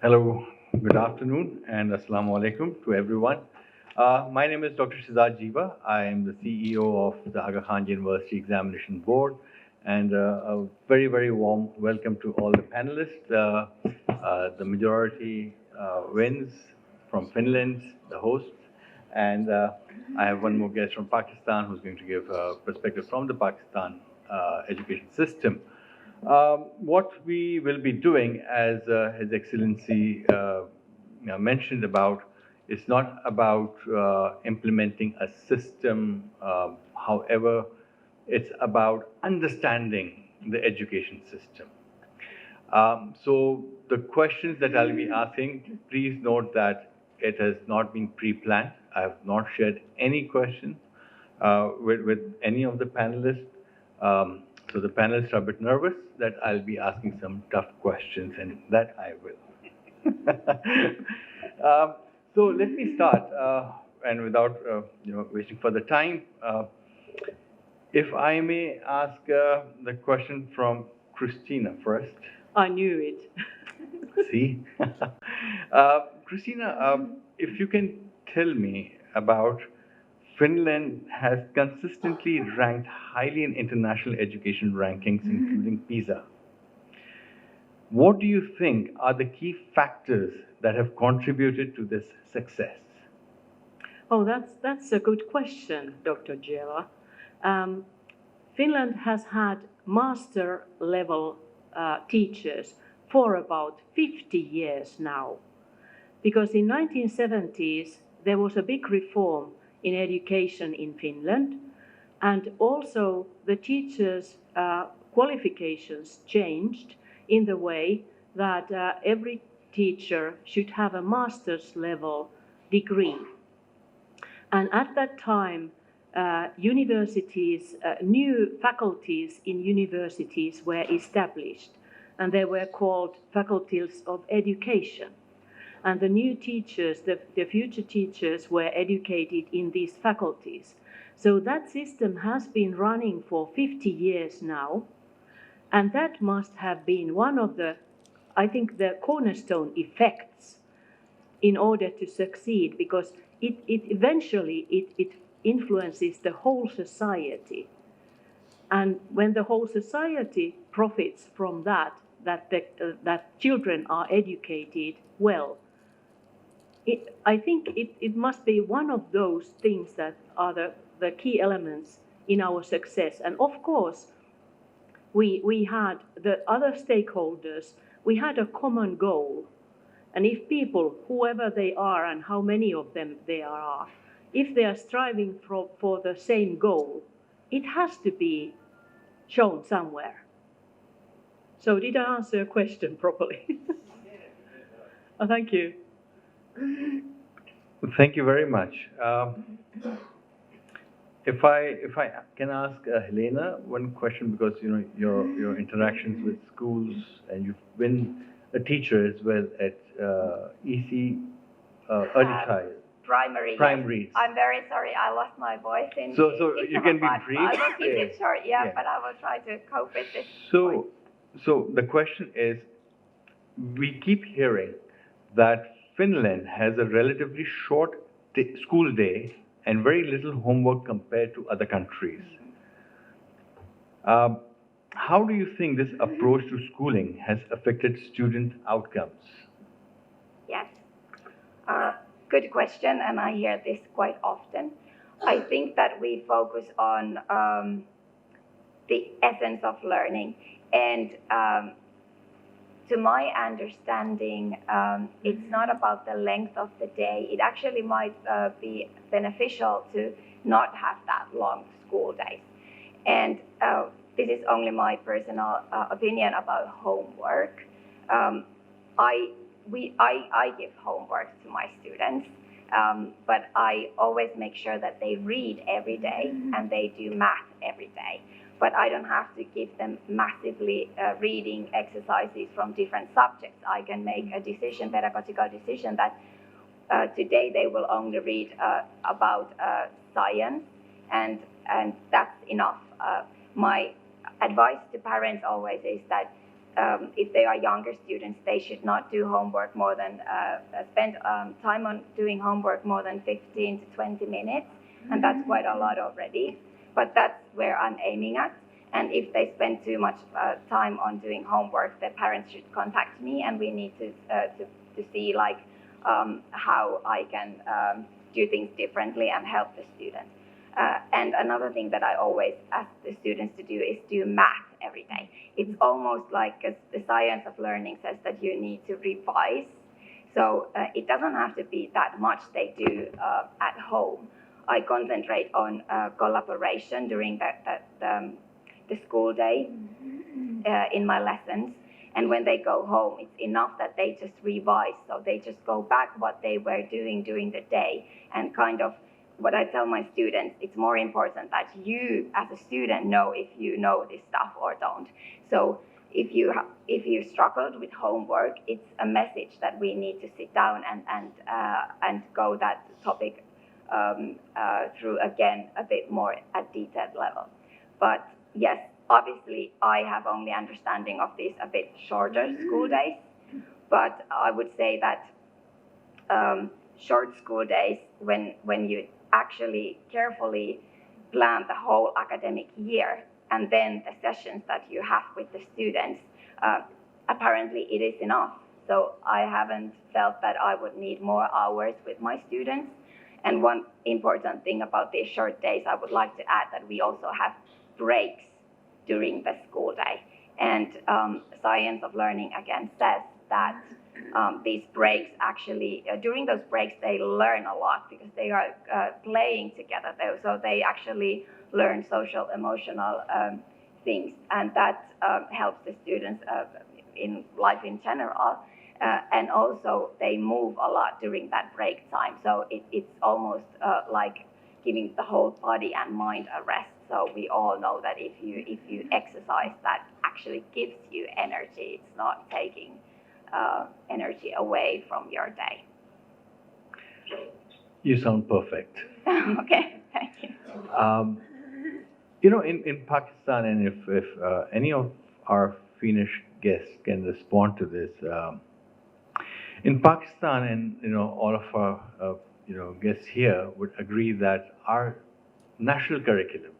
Hello, good afternoon, and Assalamu alaikum to everyone. My name is Dr. Shehzad Jeeva. I am the CEO of the Aga Khan University Examination Board, and a very, very warm welcome to all the panelists. The majority wins from Finland, the hosts, and I have one more guest from Pakistan who's going to give a perspective from the Pakistan education system. What we will be doing, as His Excellency mentioned about, is not about implementing a system. However, it's about understanding the education system. So the questions that I'll be asking, please note that it has not been pre-planned. I have not shared any questions with any of the panelists. So the panelists are a bit nervous that I'll be asking some tough questions, and that I will. So let me start, and without wasting further time, if I may ask the question from Kristiina first. I knew it. See? Kristiina, if you can tell me about Finland has consistently ranked highly in international education rankings, including PISA. What do you think are the key factors that have contributed to this success? Oh, that's a good question, Dr. Jeeva. Finland has had master level teachers for about 50 years now, because in 1970s there was a big reform in education in Finland, and also the teachers' qualifications changed in the way that every teacher should have a master's level degree. And at that time, universities, new faculties in universities were established, and they were called faculties of education. And the new teachers, the future teachers, were educated in these faculties. So that system has been running for 50 years now, and that must have been one of the, I think, the cornerstone effects in order to succeed, because it eventually influences the whole society. And when the whole society profits from that children are educated well, I think it must be one of those things that are the key elements in our success. And of course, we had the other stakeholders, we had a common goal. And if people, whoever they are and how many of them there are, if they are striving for the same goal, it has to be shown somewhere. So did I answer your question properly? Oh, thank you. Thank you very much. If I can ask Helena one question, because your interactions with schools, and you've been a teacher as well at EC early child. Primaries. Yes. I'm very sorry, I lost my voice in. So you can be brief. I will keep it short, but I will try to cope with this. So the question is, we keep hearing that Finland has a relatively short school day and very little homework compared to other countries. How do you think this approach to schooling has affected student outcomes? Yes, good question, and I hear this quite often. I think that we focus on the essence of learning, and to my understanding, it's not about the length of the day. It actually might be beneficial to not have that long school days. And this is only my personal opinion about homework. I give homework to my students, but I always make sure that they read every day and they do math every day. But I don't have to give them massively reading exercises from different subjects. I can make a decision, pedagogical decision, that today they will only read about science, and that's enough. My advice to parents always is that if they are younger students, they should not do homework more than, spend time on doing homework more than 15 to 20 minutes, and that's quite a lot already, but that's where I'm aiming at. And if they spend too much time on doing homework, the parents should contact me, and we need to see like how I can do things differently and help the students. And another thing that I always ask the students to do is do math every day. It's almost like the science of learning says that you need to revise. So it doesn't have to be that much they do at home. I concentrate on collaboration during the school day in my lessons. And when they go home, it's enough that they just revise. So they just go back what they were doing during the day, and kind of what I tell my students, it's more important that you as a student know if you know this stuff or don't. So if you struggled with homework, it's a message that we need to sit down and go that topic through again a bit more at detailed level. But yes, obviously I have only understanding of these a bit shorter school days, but I would say that short school days, when you actually carefully plan the whole academic year and then the sessions that you have with the students, apparently it is enough. So I haven't felt that I would need more hours with my students. And one important thing about these short days, I would like to add that we also have breaks during the school day. And science of learning again says that these breaks actually, during those breaks, they learn a lot because they are playing together. So they actually learn social, emotional things, and that helps the students in life in general. And also they move a lot during that break time. So it's almost like giving the whole body and mind a rest. So we all know that if you exercise, that actually gives you energy. It's not taking energy away from your day. You sound perfect. Okay, thank you. You know, in Pakistan, and if any of our Finnish guests can respond to this, in Pakistan, and you know, all of our guests here would agree that our national curriculum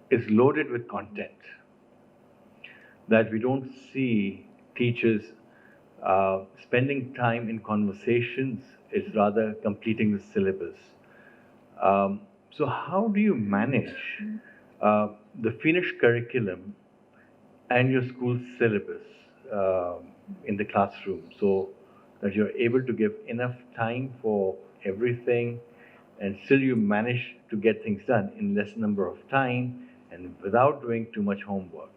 is loaded with content, that we don't see teachers spending time in conversations. It's rather completing the syllabus. So how do you manage the Finnish curriculum and your school syllabus in the classroom so that you're able to give enough time for everything and still you manage to get things done in less number of time and without doing too much homework?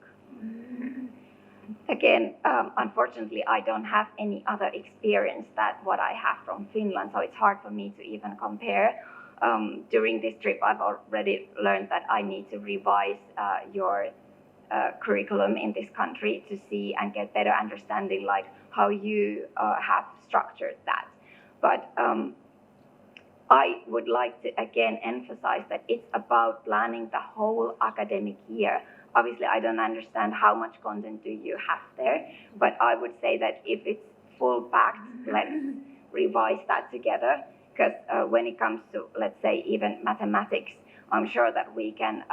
Again, unfortunately, I don't have any other experience than what I have from Finland, so it's hard for me to even compare. During this trip, I've already learned that I need to revise your curriculum in this country to see and get better understanding, like how you have structured that. But I would like to again emphasize that it's about planning the whole academic year. Obviously, I don't understand how much content do you have there, but I would say that if it's full packed, let's revise that together. Because when it comes to, let's say, even mathematics, I'm sure that we can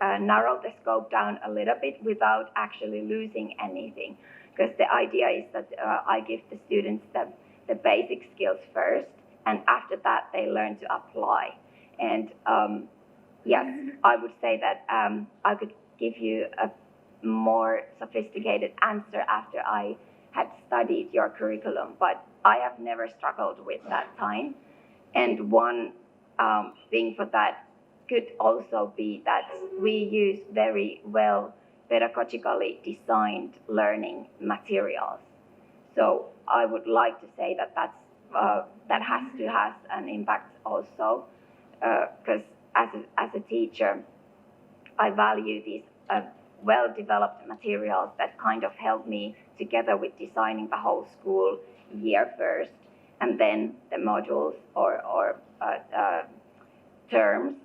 narrow the scope down a little bit without actually losing anything. Because the idea is that I give the students the basic skills first, and after that they learn to apply. And yes, I would say that I could give you a more sophisticated answer after I had studied your curriculum, but I have never struggled with that time. And one thing for that could also be that we use very well pedagogically designed learning materials. So I would like to say that that has to have an impact also, because as a teacher, I value these well-developed materials that kind of help me together with designing the whole school year first, and then the modules or terms,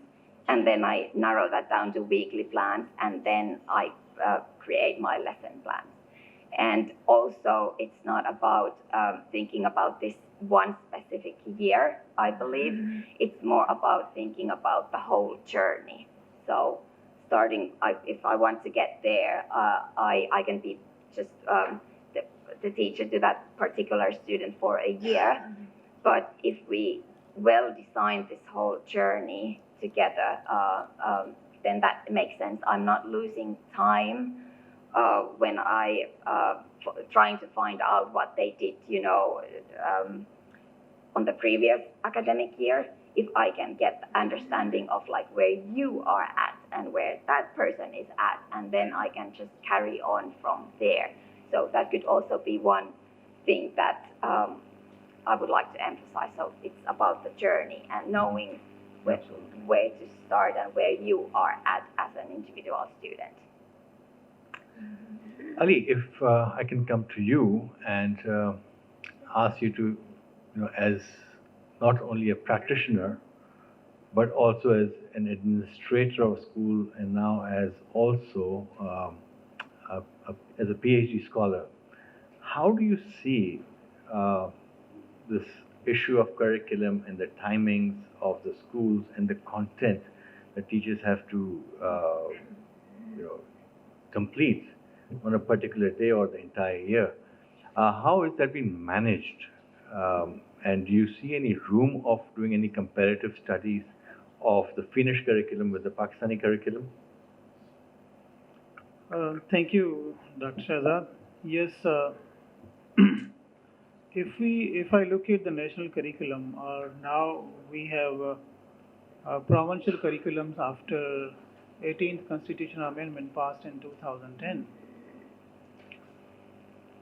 and then I narrow that down to weekly plans, and then I create my lesson plans. And also, it's not about thinking about this one specific year, I believe. It's more about thinking about the whole journey. So starting, if I want to get there, I can be just the teacher to that particular student for a year. But if we well design this whole journey together, then that makes sense. I'm not losing time when I trying to find out what they did, on the previous academic year. If I can get the understanding of like where you are at and where that person is at, and then I can just carry on from there. So that could also be one thing that I would like to emphasize. So it's about the journey and knowing where to start and where you are at as an individual student. Ali, if I can come to you and ask you to, as not only a practitioner, but also as an administrator of school and now as also as a PhD scholar, how do you see this issue of curriculum and the timings of the schools and the content that teachers have to complete on a particular day or the entire year? How is that being managed? And do you see any room of doing any comparative studies of the Finnish curriculum with the Pakistani curriculum? Thank you, Dr. Shehzad. Yes, if I look at the national curriculum, now we have provincial curriculums after 18th Constitutional Amendment passed in 2010.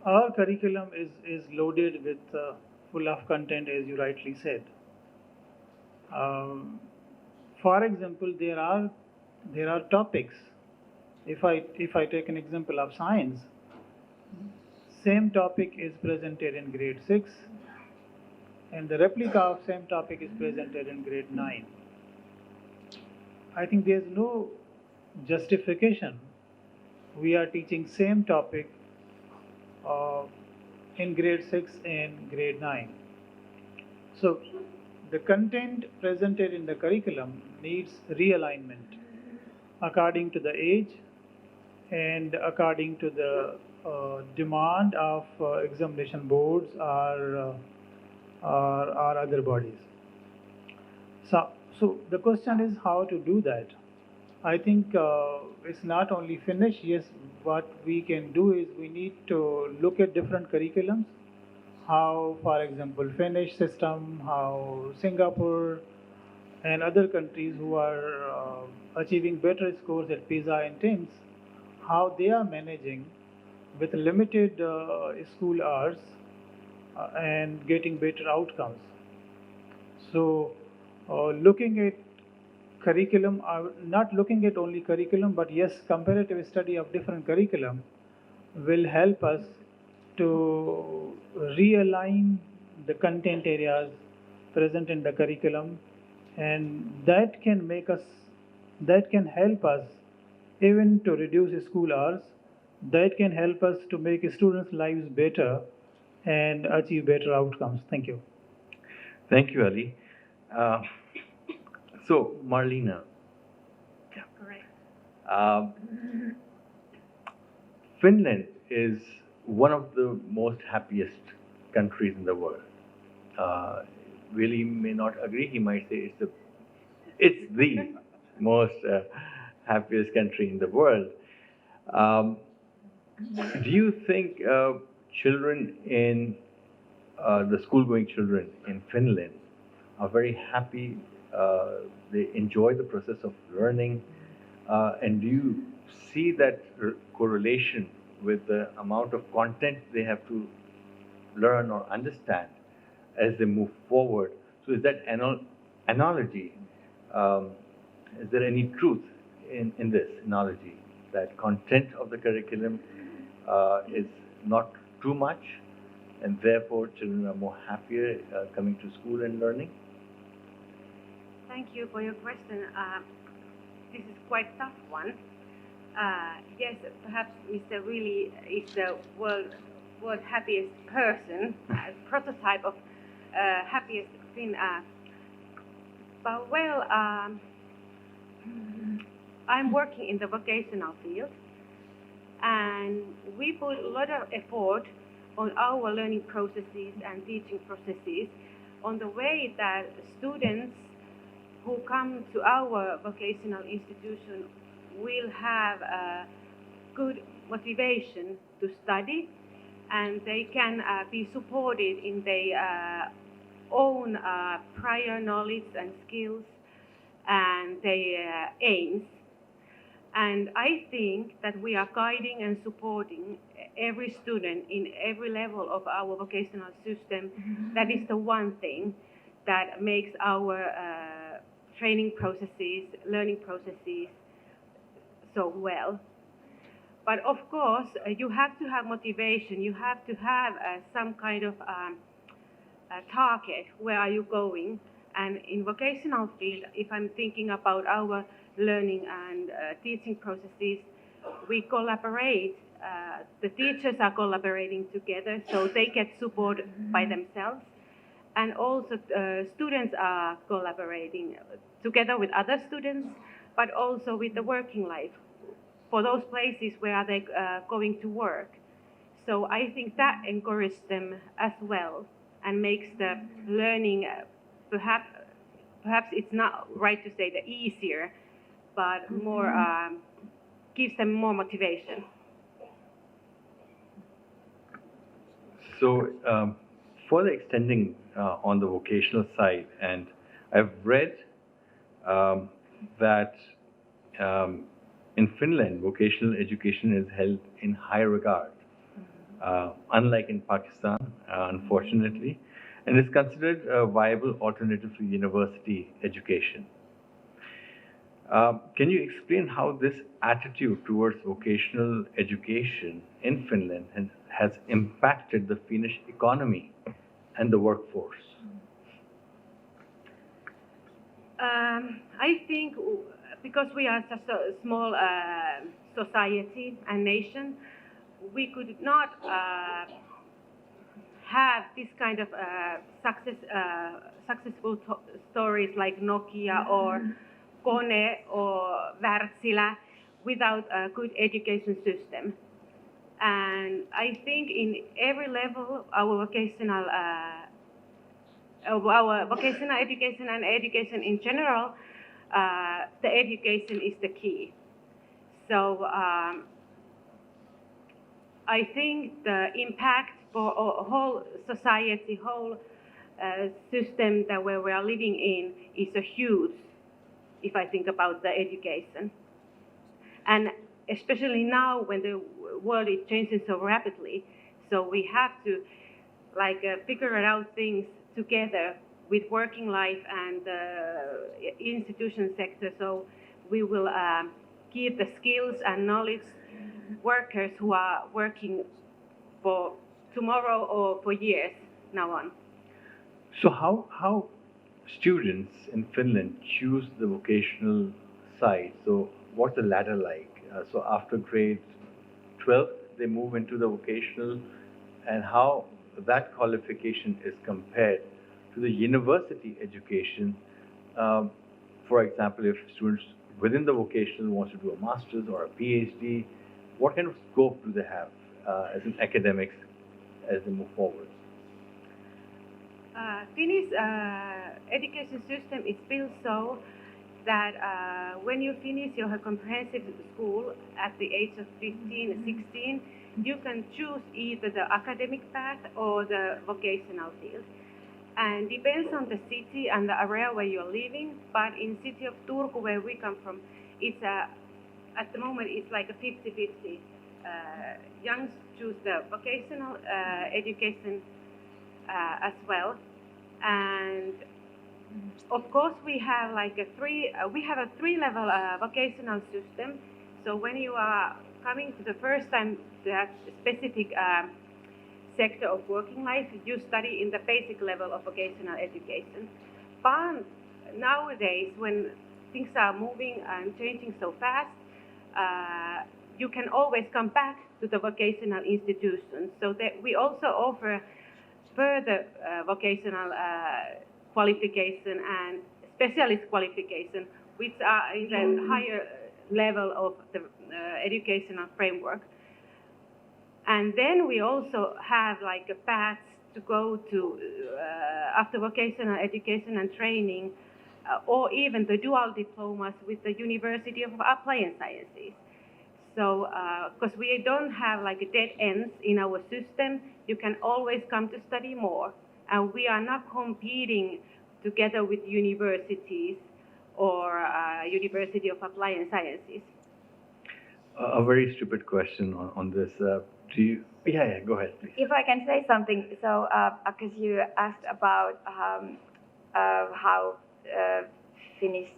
Our curriculum is loaded with full of content, as you rightly said. For example, there are topics. If I take an example of science, same topic is presented in grade 6, and the replica of same topic is presented in grade 9. I think there's no justification. We are teaching same topic in grade 6 and grade 9. So the content presented in the curriculum needs realignment according to the age and according to the demand of examination boards or other bodies. So the question is how to do that. I think it's not only Finnish. Yes, what we can do is we need to look at different curriculums. How, for example, Finnish system, how Singapore and other countries who are achieving better scores at PISA and TIMSS, how they are managing with limited school hours and getting better outcomes. So looking at curriculum, not looking at only curriculum, but yes, comparative study of different curriculum will help us to realign the content areas present in the curriculum, and that can help us even to reduce school hours. That can help us to make students' lives better and achieve better outcomes. Thank you. Thank you, Ali. So, Marleena. Yeah, correct. Finland is one of the most happiest countries in the world. Willie may not agree. He might say it's the most happiest country in the world. Do you think children in the school-going children in Finland are very happy? They enjoy the process of learning, and do you see that correlation with the amount of content they have to learn or understand as they move forward? So is that analogy, is there any truth in this analogy, that content of the curriculum is not too much, and therefore children are more happier coming to school and learning? Thank you for your question. This is quite a tough one. Yes, perhaps Mr. Willy is the world happiest person, prototype of happiest Finn. But well, I'm working in the vocational field, and we put a lot of effort on our learning processes and teaching processes on the way that students who come to our vocational institution will have a good motivation to study, and they can be supported in their own prior knowledge and skills and their aims. And I think that we are guiding and supporting every student in every level of our vocational system. That is the one thing that makes our training processes, learning processes so well. But of course, you have to have motivation. You have to have some kind of a target. Where are you going? And in vocational field, if I'm thinking about our learning and teaching processes, we collaborate. The teachers are collaborating together, so they get support by themselves. And also students are collaborating together with other students, but also with the working life for those places where they going to work. So I think that encourages them as well and makes the learning perhaps it's not right to say the easier, but more gives them more motivation. So further extending on the vocational side, and I've read that in Finland, vocational education is held in high regard, unlike in Pakistan, unfortunately, and is considered a viable alternative to university education. Can you explain how this attitude towards vocational education in Finland has impacted the Finnish economy and the workforce? I think because we are such a small society and nation, we could not have this kind of successful stories like Nokia or Kone or Wärtsilä without a good education system. And I think in every level, our vocational education and education in general, the education is the key. So I think the impact for a whole society, whole system that where we are living in is a huge, if I think about the education. And especially now when the world is changing so rapidly, so we have to figure out things together with working life and the institution sector, so we will give the skills and knowledge workers who are working for tomorrow or for years now on. So how students in Finland choose the vocational side? So what's the ladder like? So after grade 12, they move into the vocational, and how that qualification is compared to the university education. For example, if students within the vocational want to do a master's or a PhD, what kind of scope do they have as in academics as they move forward? Finnish education system is built so that when you finish your comprehensive school at the age of 15, 16, you can choose either the academic path or the vocational field. And depends on the city and the area where you're living, but in city of Turku, where we come from, it's at the moment it's like a 50-50. Young choose the vocational education as well. And of course, we have a three-level vocational system. So when you are coming to the first time that specific sector of working life, you study in the basic level of vocational education. But nowadays, when things are moving and changing so fast, you can always come back to the vocational institutions. So that we also offer further vocational qualification and specialist qualification, which are in the higher level of the educational framework. And then we also have like a path to go to after vocational education and training, or even the dual diplomas with the University of Applied Sciences. So, because we don't have like a dead ends in our system, you can always come to study more. And we are not competing together with universities or University of Applied Sciences. A very stupid question on this. Do you? Yeah, go ahead, please. If I can say something, so because you asked about how Finnish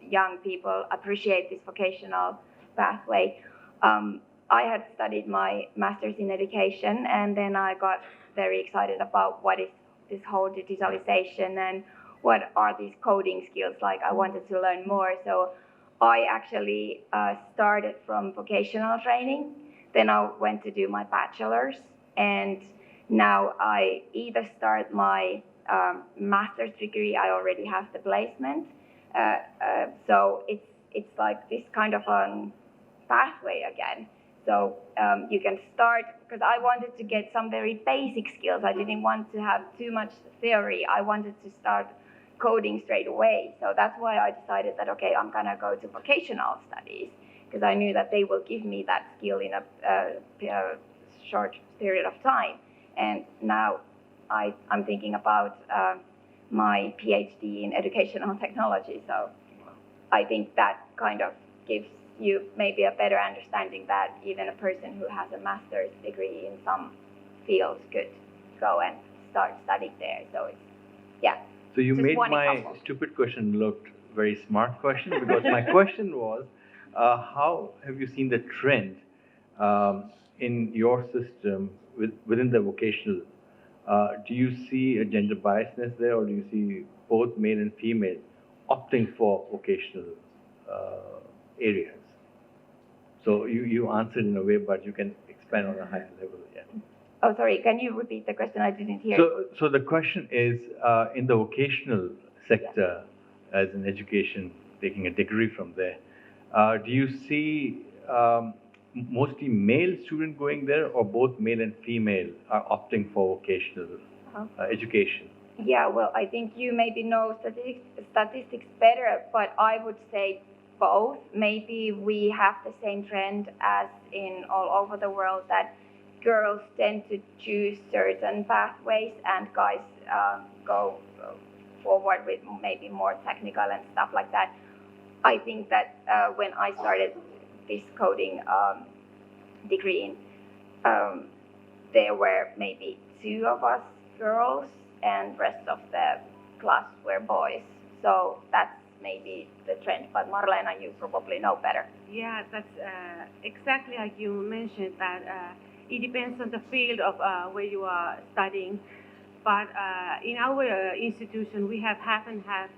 young people appreciate this vocational pathway. I had studied my master's in education, and then I got very excited about what is this whole digitalization and what are these coding skills like. I wanted to learn more, so I actually started from vocational training. Then I went to do my bachelor's, and now I either start my master's degree. I already have the placement, so it's like this kind of a pathway again. So you can start, because I wanted to get some very basic skills. I didn't want to have too much theory. I wanted to start coding straight away. So that's why I decided that, okay, I'm gonna go to vocational studies, because I knew that they will give me that skill in a short period of time. And now I'm thinking about my PhD in educational technology. So I think that kind of gives you maybe a better understanding that even a person who has a master's degree in some fields could go and start studying there. So it's, yeah. So you Just made one my example. stupid question look very smart question, because my question was, how have you seen the trend in your system within the vocational? Do you see a gender biasness there, or do you see both male and female opting for vocational areas? So you answered in a way, but you can expand on a higher level. Yeah. Oh, sorry, can you repeat the question? I didn't hear. So the question is, in the vocational sector, as an education, taking a degree from there, do you see mostly male students going there, or both male and female are opting for vocational education? Yeah, well, I think you maybe know statistics better, but I would say both. Maybe we have the same trend as in all over the world, that girls tend to choose certain pathways and guys go forward with maybe more technical and stuff like that. I think that when I started this coding degree, there were maybe 2 of us girls, and rest of the class were boys. So that's maybe the trend. But Marleena, you probably know better. Yeah, that's exactly like you mentioned, that it depends on the field of where you are studying. But in our institution, we have half and half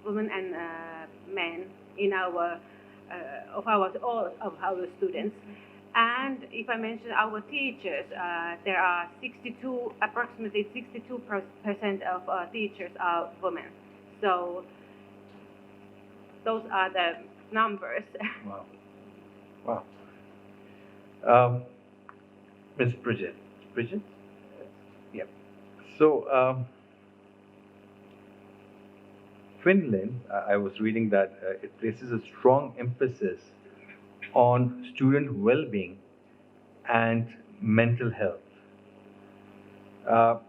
women and men in our all of our students. And if I mention our teachers, there are approximately 62% of teachers are women. So those are the numbers. Wow. Wow. Ms. Birgit. Birgit? Yeah. So, Finland, I was reading that it places a strong emphasis on student well-being and mental health.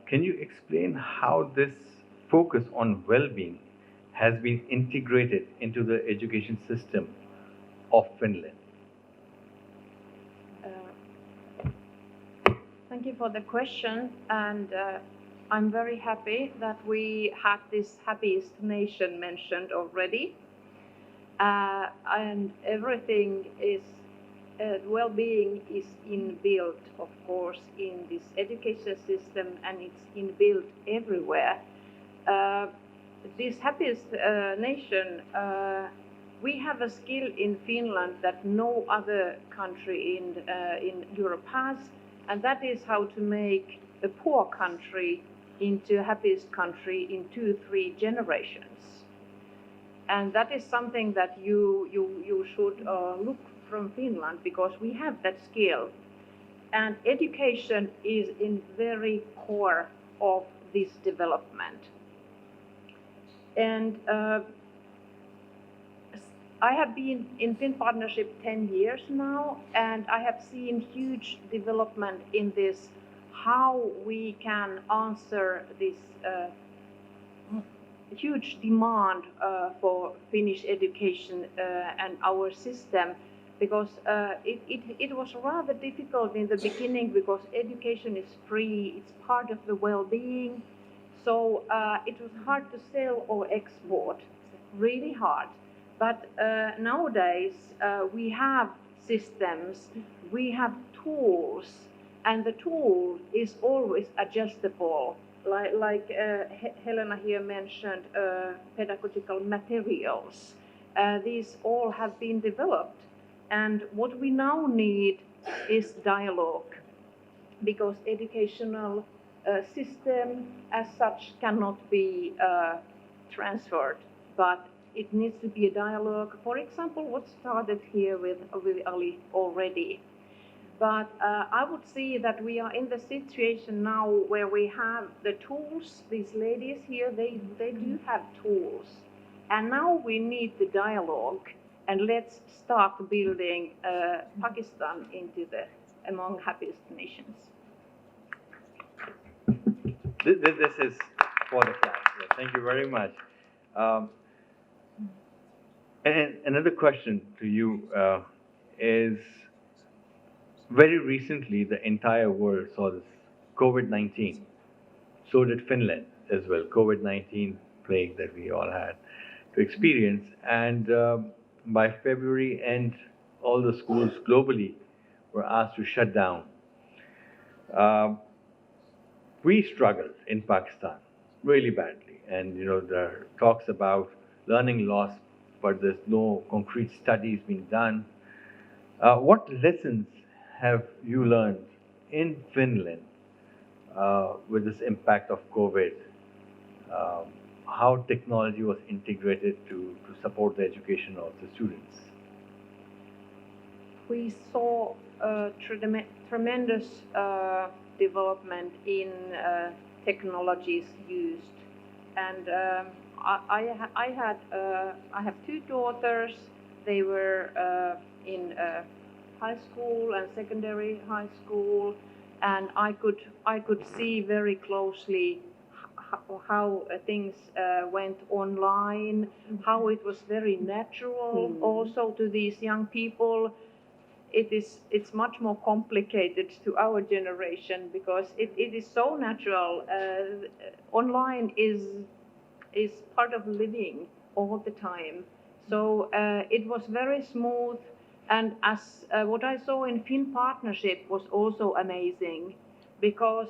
Can you explain how this focus on well-being has been integrated into the education system of Finland? Thank you for the question, and I'm very happy that we had this happiest nation mentioned already. And everything is, well-being is inbuilt, of course, in this education system, and it's inbuilt everywhere. This happiest nation we have a skill in Finland that no other country in Europe has, and that is how to make a poor country into a happiest country in 2-3 generations. And that is something that you should look from Finland, because we have that skill. And education is in very core of this development. And I have been in Finnpartnership 10 years now, and I have seen huge development in this, how we can answer this huge demand for Finnish education and our system, because it was rather difficult in the beginning, because education is free, it's part of the well-being, so it was hard to sell or export, really hard. But nowadays we have systems, we have tools, and the tool is always adjustable. Like Helena here mentioned, pedagogical materials. These all have been developed. And what we now need is dialogue, because educational system as such cannot be transferred, but it needs to be a dialogue. For example, what started here with Ali already. But I would see that we are in the situation now where we have the tools. These ladies here, they do have tools. And now we need the dialogue. And let's start building Pakistan into among happiest nations. This is for the class. Yeah, thank you very much. And another question to you is, very recently the entire world saw this COVID-19. So did Finland as well, COVID-19 plague that we all had to experience. And by February end, all the schools globally were asked to shut down. We struggled in Pakistan really badly, and there are talks about learning loss, but there's no concrete studies being done. What lessons have you learned in Finland with this impact of COVID? How technology was integrated to support the education of the students? We saw tremendous development in technologies used, and I have 2 daughters. They were in high school and secondary high school, and I could see very closely how things went online, how it was very natural also to these young people. It's much more complicated to our generation, because it is so natural. Online is part of living all the time. So it was very smooth, and as what I saw in Finnpartnership was also amazing, because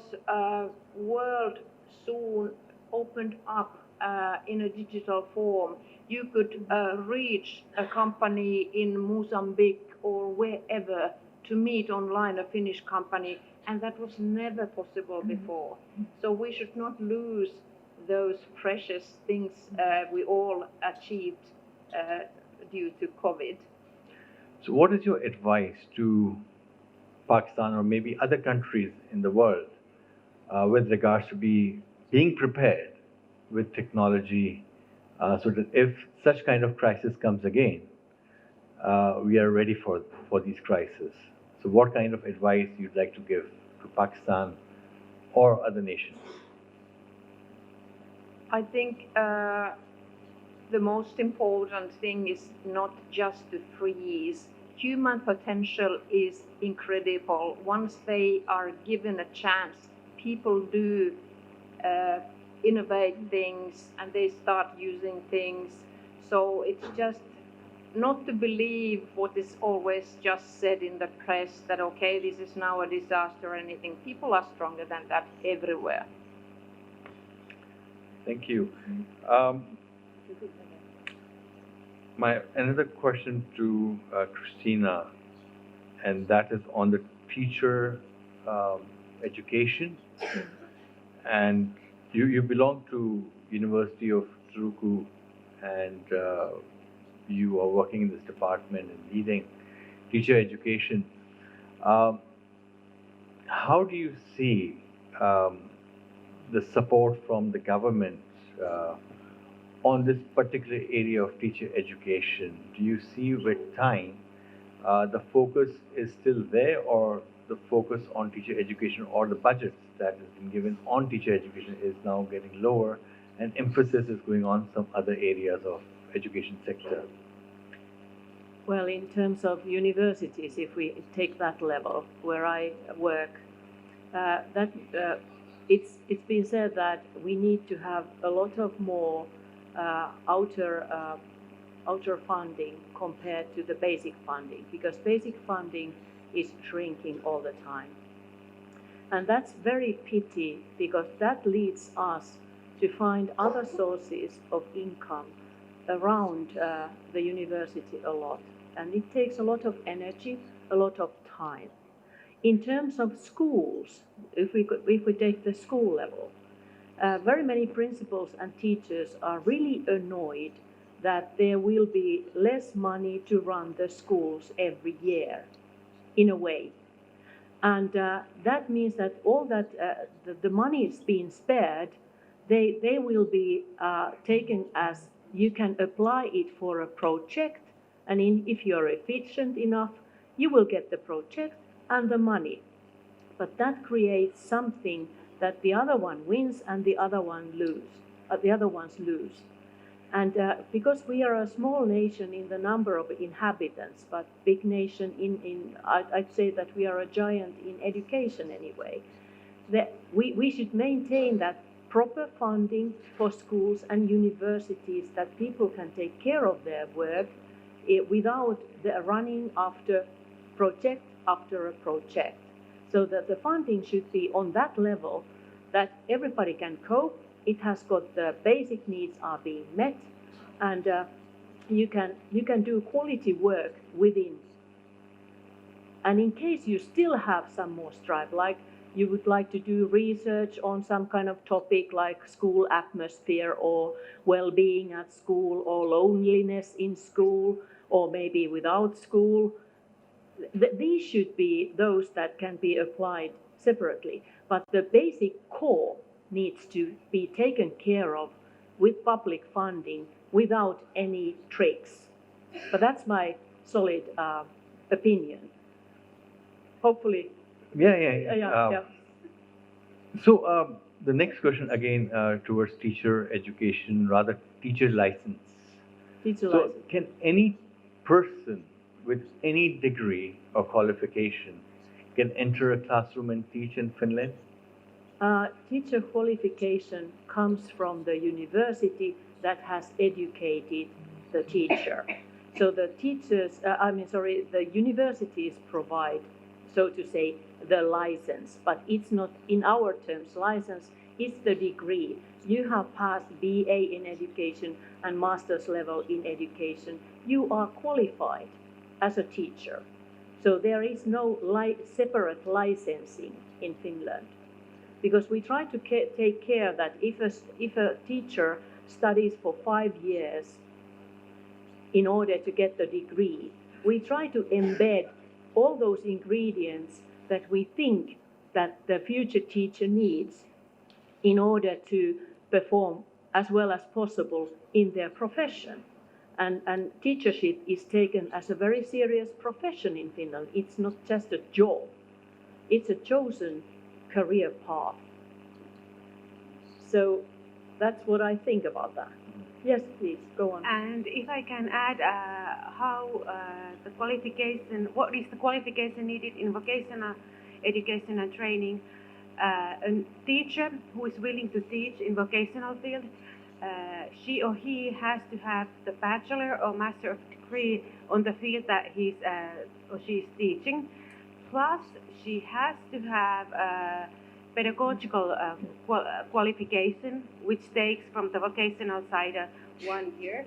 world soon opened up in a digital form. You could reach a company in Mozambique or wherever to meet online a Finnish company, and that was never possible before. So we should not lose those precious things we all achieved due to COVID. So what is your advice to Pakistan or maybe other countries in the world with regards to being prepared with technology so that if such kind of crisis comes again, we are ready for these crises? So what kind of advice you'd like to give to Pakistan or other nations? I think the most important thing is not just to freeze. Human potential is incredible. Once they are given a chance, people do innovate things and they start using things. So it's just not to believe what is always just said in the press, that okay, this is now a disaster or anything. People are stronger than that everywhere. Thank you. My another question to Kristiina, and that is on the teacher education. And you belong to University of Turku, and you are working in this department and leading teacher education. How do you see the support from the government on this particular area of teacher education? Do you see with time the focus is still there, or the focus on teacher education or the budgets that has been given on teacher education is now getting lower and emphasis is going on some other areas of education sector? Well, in terms of universities, if we take that level where I work, it's been said that we need to have a lot of more outer funding compared to the basic funding, because basic funding is shrinking all the time. And that's very pity, because that leads us to find other sources of income around the university a lot. And it takes a lot of energy, a lot of time. In terms of schools, if we take the school level, very many principals and teachers are really annoyed that there will be less money to run the schools every year, in a way. And that means that all that the money is being spared, they will be taken as you can apply it for a project, and if you're efficient enough, you will get the project and the money. But that creates something that the other one wins and the other ones lose. And because we are a small nation in the number of inhabitants, but big nation I'd say that we are a giant in education anyway, that we should maintain that proper funding for schools and universities, that people can take care of their work without the running after project after a project. So that the funding should be on that level that everybody can cope. It has got the basic needs are being met, and you can do quality work within. And in case you still have some more stripe, like you would like to do research on some kind of topic like school atmosphere or well-being at school or loneliness in school or maybe without school, these should be those that can be applied separately. But the basic core needs to be taken care of with public funding without any tricks. But that's my solid opinion. Hopefully. Yeah. So the next question again towards teacher education, rather teacher license. So can any person with any degree or qualification can enter a classroom and teach in Finland? Teacher qualification comes from the university that has educated the teacher. So the the universities provide, so to say, the license, but it's not in our terms license, it's the degree. You have passed BA in education and master's level in education, you are qualified as a teacher. So there is no separate licensing in Finland, because we try to take care that if a teacher studies for 5 years in order to get the degree, we try to embed all those ingredients that we think that the future teacher needs in order to perform as well as possible in their profession. And teachership is taken as a very serious profession in Finland. It's not just a job. It's a chosen career path. So that's what I think about that. Yes, please, go on. And if I can add what is the qualification needed in vocational education and training? A teacher who is willing to teach in vocational field, she or he has to have the bachelor or master of degree on the field that he's or she's teaching. Plus, she has to have a pedagogical qualification, which takes from the vocational side 1 year.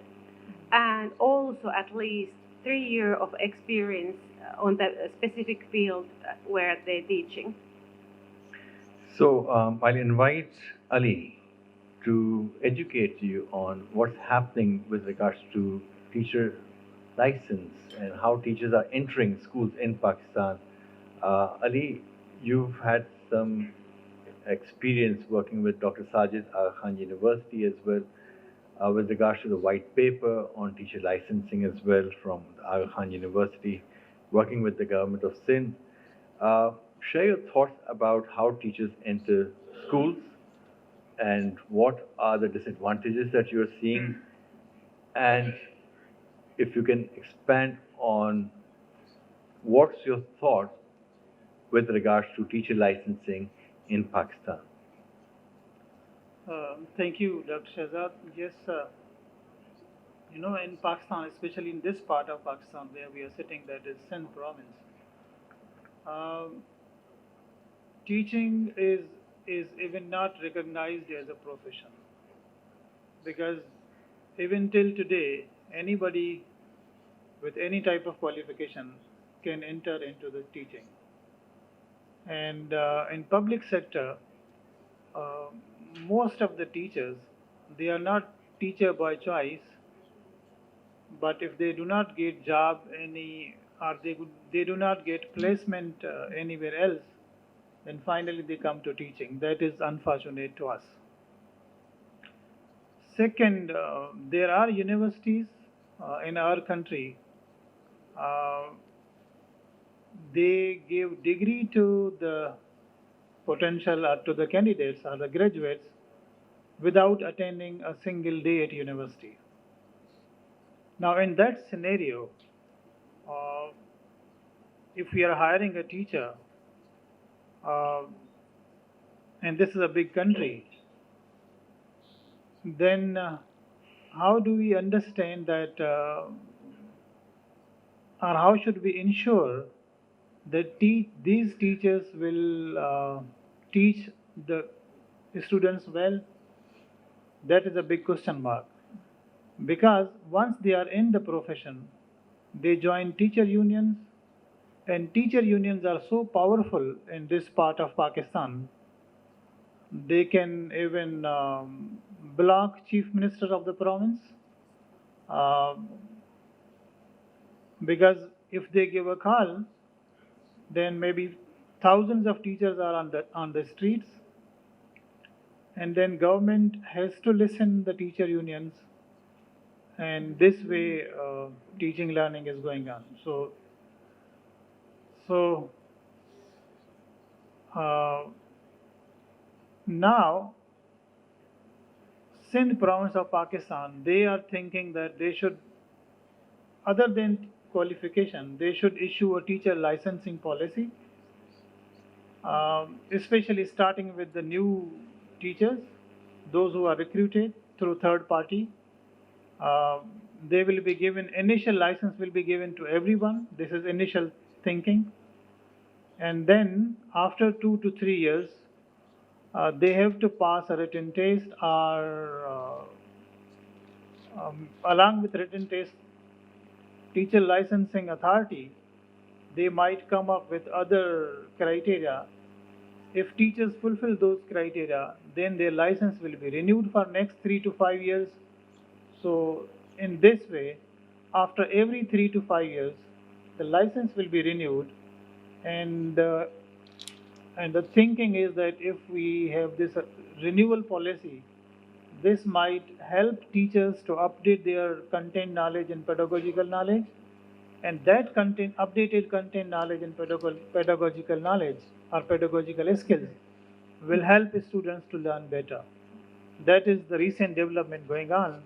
and also at least 3 years of experience on the specific field where they're teaching. So I'll invite Ali to educate you on what's happening with regards to teacher license and how teachers are entering schools in Pakistan. Ali, you've had some experience working with Dr. Sajid Aga Khan University as well, with regards to the white paper on teacher licensing as well from the Aga Khan University, working with the government of Sindh. Share your thoughts about how teachers enter schools and what are the disadvantages that you're seeing, and if you can expand on what's your thought with regards to teacher licensing in Pakistan. Thank you, Dr. Shehzad. Yes, in Pakistan, especially in this part of Pakistan where we are sitting, that is Sindh province, teaching is even not recognized as a profession, because even till today, anybody with any type of qualification can enter into the teaching. And in public sector, most of the teachers, they are not teacher by choice, but if they do not get job or they do not get placement anywhere else, then finally they come to teaching. That is unfortunate to us. Second, there are universities in our country, they give degree to the potential or to the candidates or the graduates without attending a single day at university. Now in that scenario, if we are hiring a teacher, and this is a big country, then how do we understand that, or how should we ensure that these teachers will teach the students well? That is a big question mark. Because once they are in the profession, they join teacher unions, and teacher unions are so powerful in this part of Pakistan, they can even block chief minister of the province, because if they give a call, then maybe thousands of teachers are on the streets, and then government has to listen the teacher unions, and this way teaching learning is going on. So now Sindh province of Pakistan, they are thinking that they should, other than qualification, they should issue a teacher licensing policy, especially starting with the new teachers, those who are recruited through third party. They will be given, initial license will be given to everyone. This is initial thinking. And then after 2 to 3 years, they have to pass a written test, or along with written test, teacher licensing authority, they might come up with other criteria. If teachers fulfill those criteria, then their license will be renewed for next 3 to 5 years. So in this way, after every 3 to 5 years, the license will be renewed, and the thinking is that if we have this renewal policy, this might help teachers to update their content knowledge and pedagogical knowledge, and that updated content knowledge and pedagogical knowledge or pedagogical skills will help students to learn better. That is the recent development going on.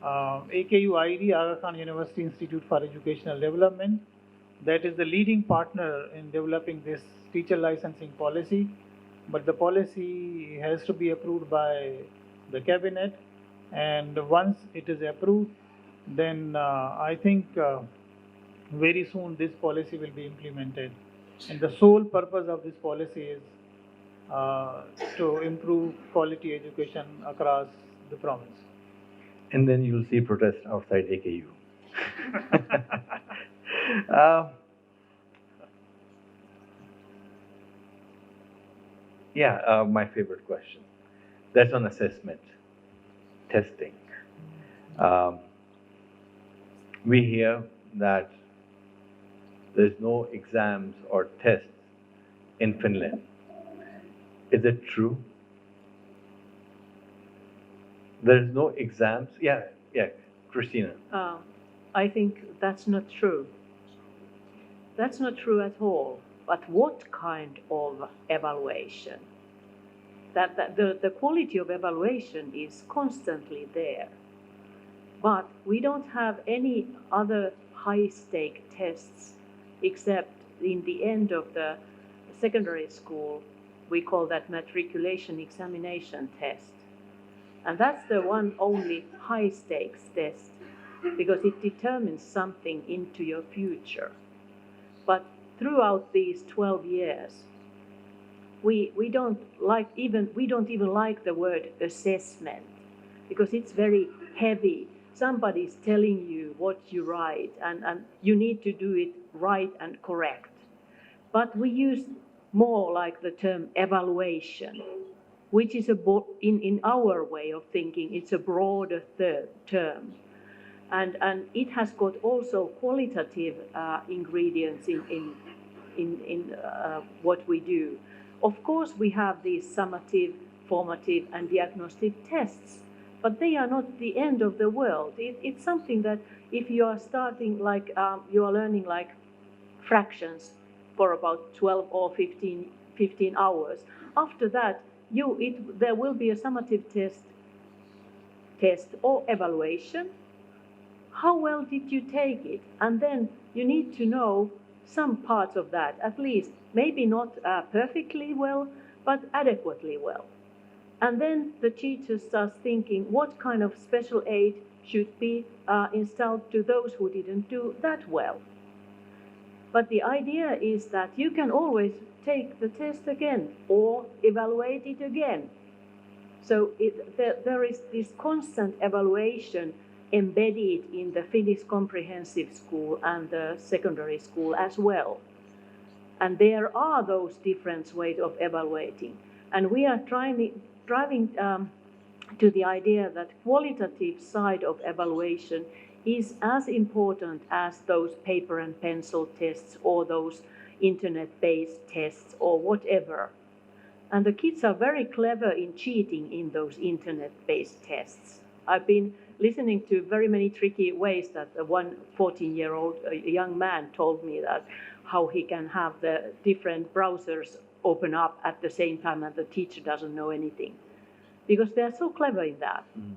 AKUID, Aga Khan University Institute for Educational Development, that is the leading partner in developing this teacher licensing policy, but the policy has to be approved by the cabinet, and once it is approved, then I think very soon this policy will be implemented, and the sole purpose of this policy is to improve quality education across the province. And then you'll see protests outside AKU. My favorite question. That's on assessment, testing. We hear that there's no exams or tests in Finland. Is it true? There's no exams? Yeah, Kristiina. I think that's not true. That's not true at all. But what kind of evaluation? The quality of evaluation is constantly there. But we don't have any other high-stake tests except in the end of the secondary school. We call that matriculation examination test. And that's the one only high-stakes test because it determines something into your future. But throughout these 12 years, we don't even like the word assessment because it's very heavy. Somebody's telling you what you write and you need to do it right and correct. But we use more like the term evaluation, which is in our way of thinking, it's a broader term. And it has got also qualitative ingredients in what we do. Of course, we have these summative, formative, and diagnostic tests, but they are not the end of the world. It's something that if you are starting you are learning like fractions for about 12 or 15 hours, after that, there will be a summative test or evaluation. How well did you take it? And then you need to know some parts of that, at least, maybe not perfectly well, but adequately well. And then the teacher starts thinking what kind of special aid should be installed to those who didn't do that well. But the idea is that you can always take the test again or evaluate it again. So there is this constant evaluation embedded in the Finnish comprehensive school and the secondary school as well. And there are those different ways of evaluating. And we are driving to the idea that qualitative side of evaluation is as important as those paper and pencil tests or those internet-based tests or whatever. And the kids are very clever in cheating in those internet-based tests. I've been listening to very many tricky ways that one 14-year-old young man told me that how he can have the different browsers open up at the same time and the teacher doesn't know anything. Because they're so clever in that. Mm.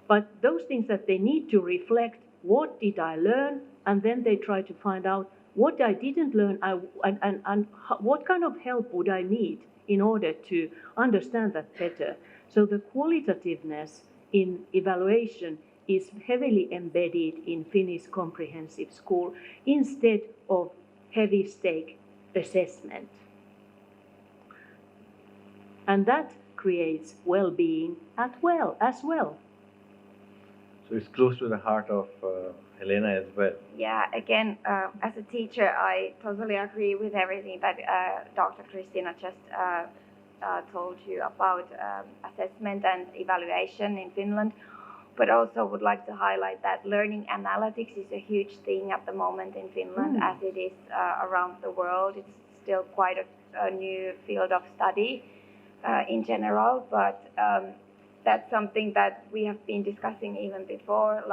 But those things that they need to reflect, what did I learn? And then they try to find out what I didn't learn and what kind of help would I need in order to understand that better. So the qualitativeness in evaluation is heavily embedded in Finnish comprehensive school instead of heavy stake assessment. And that creates well-being as well. So it's close to the heart of Helena as well. Yeah, again, as a teacher, I totally agree with everything that Dr. Kristiina just told you about assessment and evaluation in Finland, but also would like to highlight that learning analytics is a huge thing at the moment in Finland, as it is around the world. It's still quite a new field of study in general, but that's something that we have been discussing even before,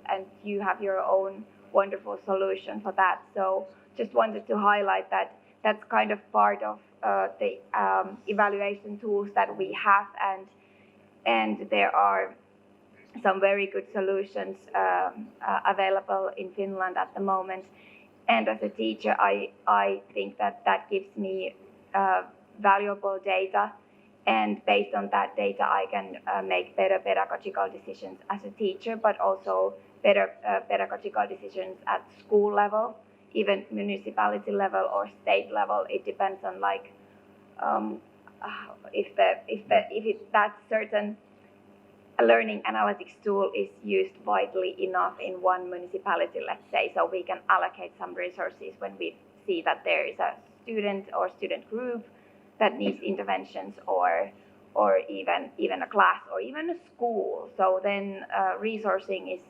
and you have your own wonderful solution for that. So just wanted to highlight that that's kind of part of the evaluation tools that we have, and there are some very good solutions available in Finland at the moment. And as a teacher, I think that gives me valuable data, and based on that data, I can make better pedagogical decisions as a teacher, but also better pedagogical decisions at school level, even municipality level or state level. It depends on if that certain a learning analytics tool is used widely enough in one municipality, let's say, so we can allocate some resources when we see that there is a student or student group that needs interventions, or even a class or even a school. So then resourcing is,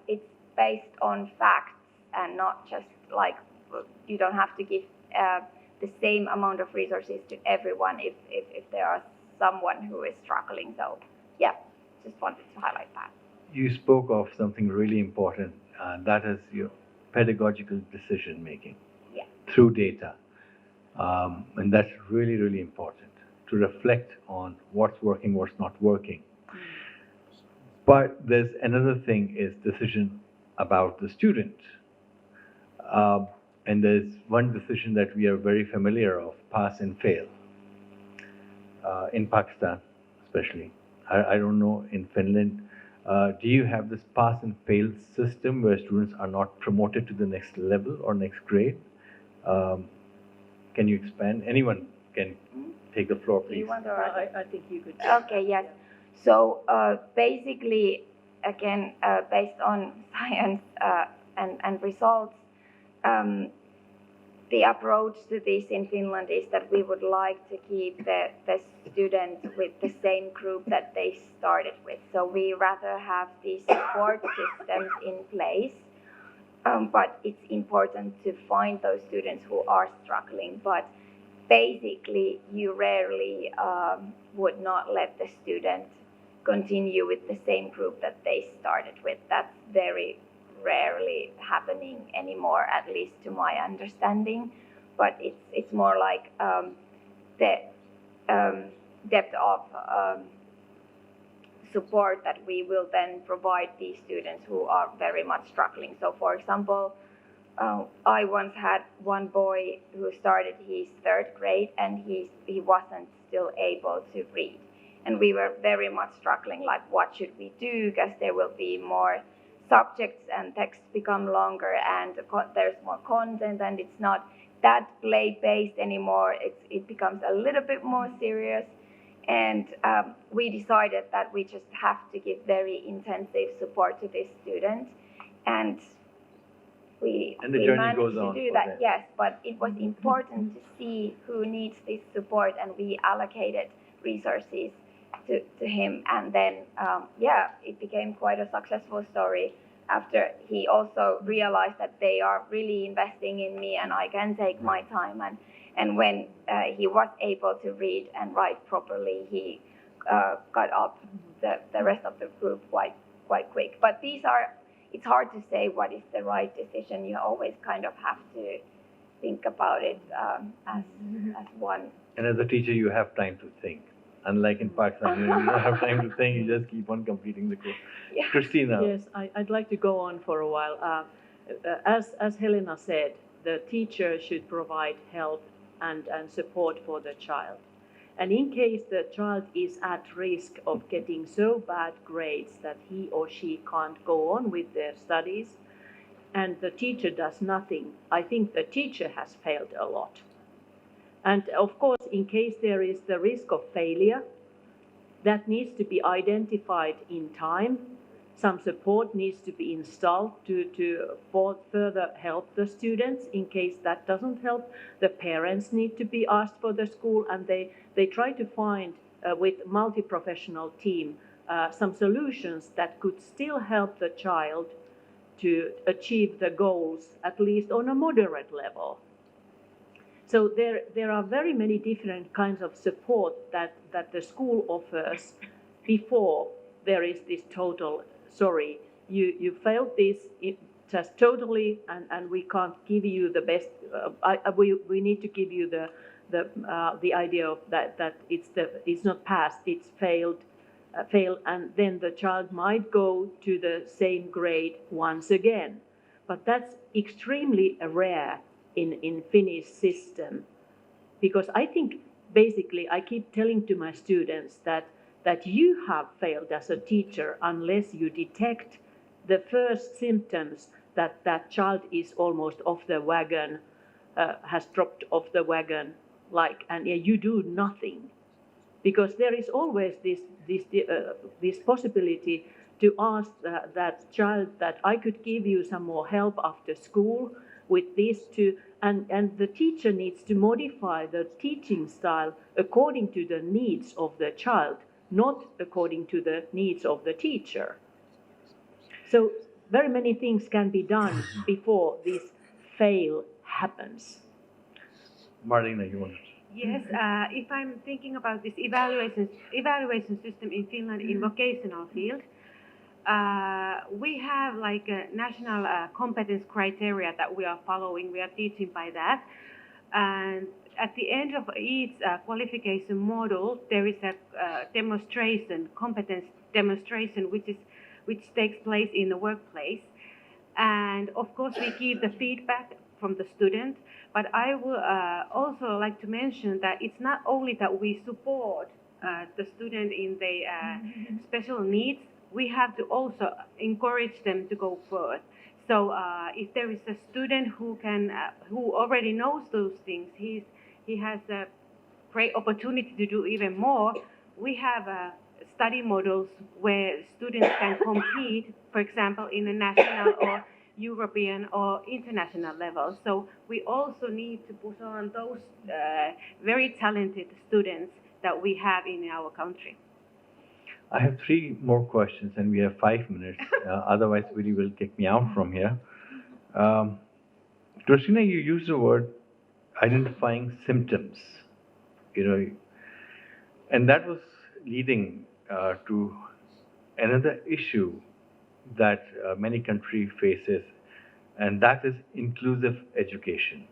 it's based on facts and not just like, you don't have to give the same amount of resources to everyone if there are someone who is struggling. So yeah, just wanted to highlight that. You spoke of something really important, that is your pedagogical decision making through data. And that's really, really important to reflect on what's working, what's not working. But there's another thing, is decision about the student. And there's one decision that we are very familiar of, pass and fail. In Pakistan, especially. I don't know, in Finland, do you have this pass and fail system where students are not promoted to the next level or next grade? Can you expand? Anyone can take the floor, please. I think you could. Okay, yes. So basically, again, based on science and results, the approach to this in Finland is that we would like to keep the students with the same group that they started with. So we rather have these support systems in place, but it's important to find those students who are struggling. But basically, you rarely would not let the student continue with the same group that they started with. That's very rarely happening anymore, at least to my understanding. But it's more like the depth of support that we will then provide these students who are very much struggling. So for example, I once had one boy who started his 3rd grade and he wasn't still able to read. And we were very much struggling, like what should we do, because there will be more subjects and texts become longer and there's more content and it's not that play-based anymore. It becomes a little bit more serious. And we decided that we just have to give very intensive support to this student. And we managed to do that, yes, but it was important to see who needs this support, and we allocated resources to him. And then, it became quite a successful story after he also realized that they are really investing in me and I can take my time. And when he was able to read and write properly, he got up the rest of the group quite quick. But it's hard to say what is the right decision. You always kind of have to think about it as one. And as a teacher, you have time to think. Unlike in Pakistan, you don't have time to think, you just keep on completing the course. Yeah. Kristiina. Yes, I'd like to go on for a while. As Helena said, the teacher should provide help and support for the child. And in case the child is at risk of getting so bad grades that he or she can't go on with their studies, and the teacher does nothing, I think the teacher has failed a lot. And of course, in case there is the risk of failure, that needs to be identified in time. Some support needs to be installed to further help the students. In case that doesn't help, the parents need to be asked for the school, and they try to find, with multi-professional team, some solutions that could still help the child to achieve the goals, at least on a moderate level. So there are very many different kinds of support that the school offers before there is this total, sorry, you failed this just totally, and we can't give you the best. We need to give you the idea of that it's not passed, it's failed, and then the child might go to the same grade once again. But that's extremely rare in Finnish system, because I think basically I keep telling to my students that you have failed as a teacher unless you detect the first symptoms that child is almost off the wagon, has dropped off the wagon, and you do nothing. because there is always this possibility to ask that child that I could give you some more help after school with this too, and the teacher needs to modify the teaching style according to the needs of the child, not according to the needs of the teacher. So very many things can be done before this fail happens. Marleena, you want to? Yes, if I'm thinking about this evaluation system in Finland in vocational field, we have like a national competence criteria that we are following. We are teaching by that, and at the end of each qualification module, there is a competence demonstration, which takes place in the workplace, and of course we give the feedback from the student. But I would also like to mention that it's not only that we support the student in their special needs, we have to also encourage them to go further. So if there is a student who already knows those things, he has a great opportunity to do even more. We have study models where students can compete, for example, in a national or European or international level. So we also need to push on those very talented students that we have in our country. I have 3 more questions, and we have 5 minutes. Otherwise, Willie will kick me out from here. Kristiina, you used the word identifying symptoms, and that was leading to another issue that many countries faces, and that is inclusive education.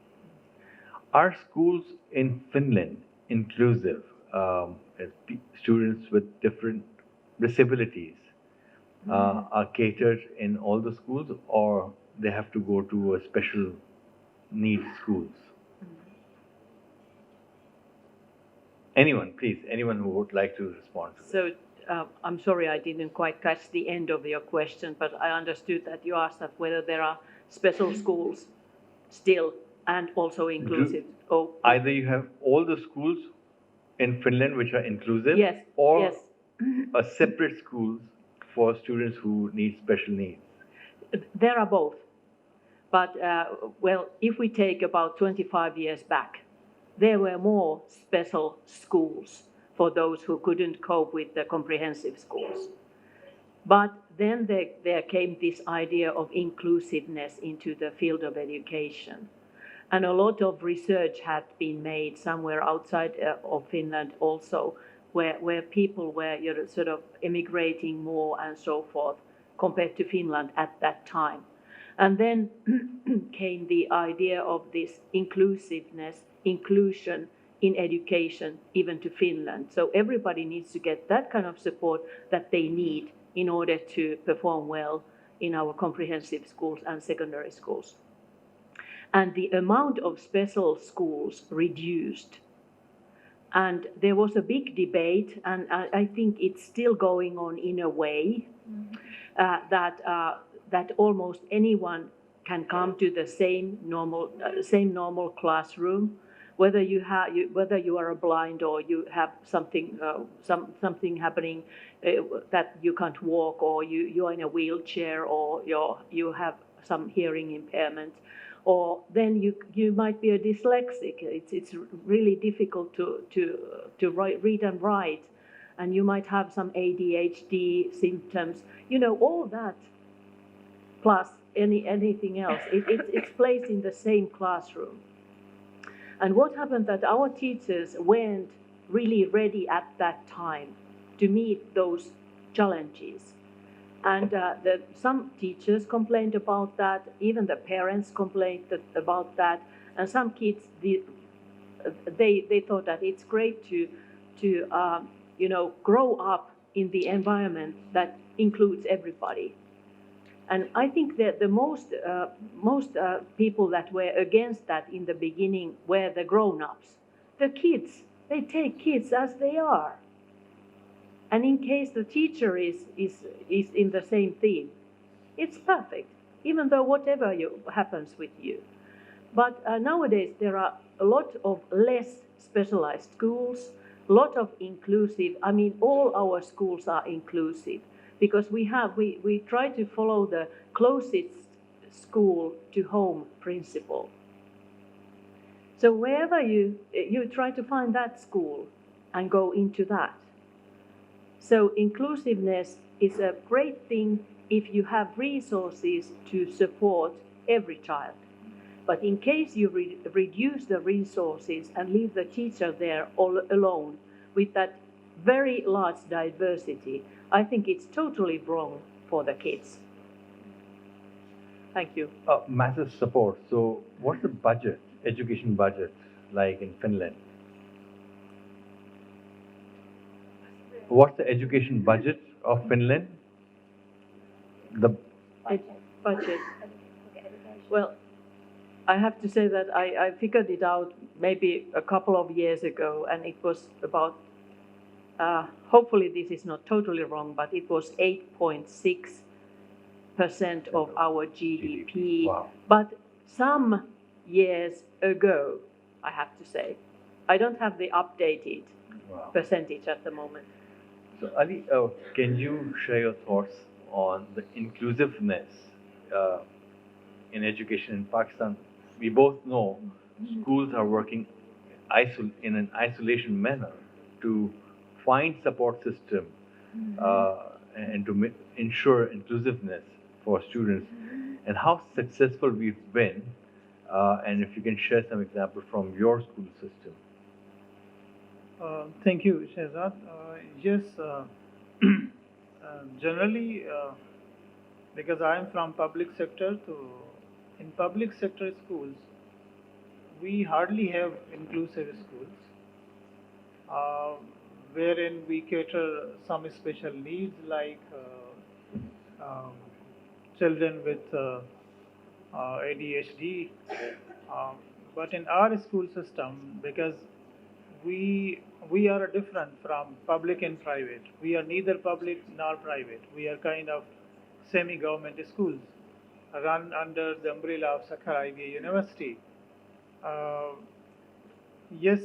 Are schools in Finland inclusive? Students with different disabilities are catered in all the schools, or they have to go to a special needs schools? Anyone, please, anyone who would like to respond to this. So I'm sorry I didn't quite catch the end of your question, but I understood that you asked that whether there are special schools still and also inclusive. Either you have all the schools in Finland which are inclusive, yes, or yes. a separate schools for students who need special needs. There are both. But, if we take about 25 years back, there were more special schools for those who couldn't cope with the comprehensive schools. But then there came this idea of inclusiveness into the field of education. And a lot of research had been made somewhere outside of Finland also, where people were sort of emigrating more and so forth compared to Finland at that time. And then came the idea of this inclusiveness, inclusion in education, even to Finland. So everybody needs to get that kind of support that they need in order to perform well in our comprehensive schools and secondary schools. And the amount of special schools reduced. And there was a big debate, and I think it's still going on in a way, that almost anyone can come to the same normal classroom, whether you are blind or you have something happening that you can't walk, or you are in a wheelchair, or you have some hearing impairment, or then you might be a dyslexic. It's really difficult to read and write, and you might have some ADHD symptoms. All that plus anything else. It's placed in the same classroom. And what happened that our teachers weren't really ready at that time to meet those challenges. And some teachers complained about that, even the parents complained about that, and some kids, they thought that it's great to grow up in the environment that includes everybody. And I think that the most people that were against that in the beginning were the grown-ups. The kids, they take kids as they are. And in case the teacher is in the same theme, it's perfect, even though whatever happens with you. But nowadays there are a lot of less specialized schools, lot of inclusive, I mean, all our schools are inclusive because we try to follow the closest school to home principle. So wherever you try to find that school and go into that. So inclusiveness is a great thing if you have resources to support every child. But in case you reduce the resources and leave the teacher there all alone with that very large diversity, I think it's totally wrong for the kids. Thank you. Massive support. So what's the budget, education budget, like in Finland? What's the education budget of Finland? The Budget. Well, I have to say that I figured it out maybe a couple of years ago, and it was about, hopefully this is not totally wrong, but it was 8.6% of our GDP. Wow. But some years ago, I have to say, I don't have the updated percentage at the moment. So Ali, can you share your thoughts on the inclusiveness in education in Pakistan? We both know schools are working in an isolation manner to find support system and to ensure inclusiveness for students, and how successful we've been, and if you can share some examples from your school system. Thank you, Shehzad. Yes, generally, because I am from public sector, in public sector schools, we hardly have inclusive schools, wherein we cater some special needs like children with ADHD. But in our school system, because we are different from public and private. We are neither public nor private. We are kind of semi-government schools run under the umbrella of Sakhar University. Yes,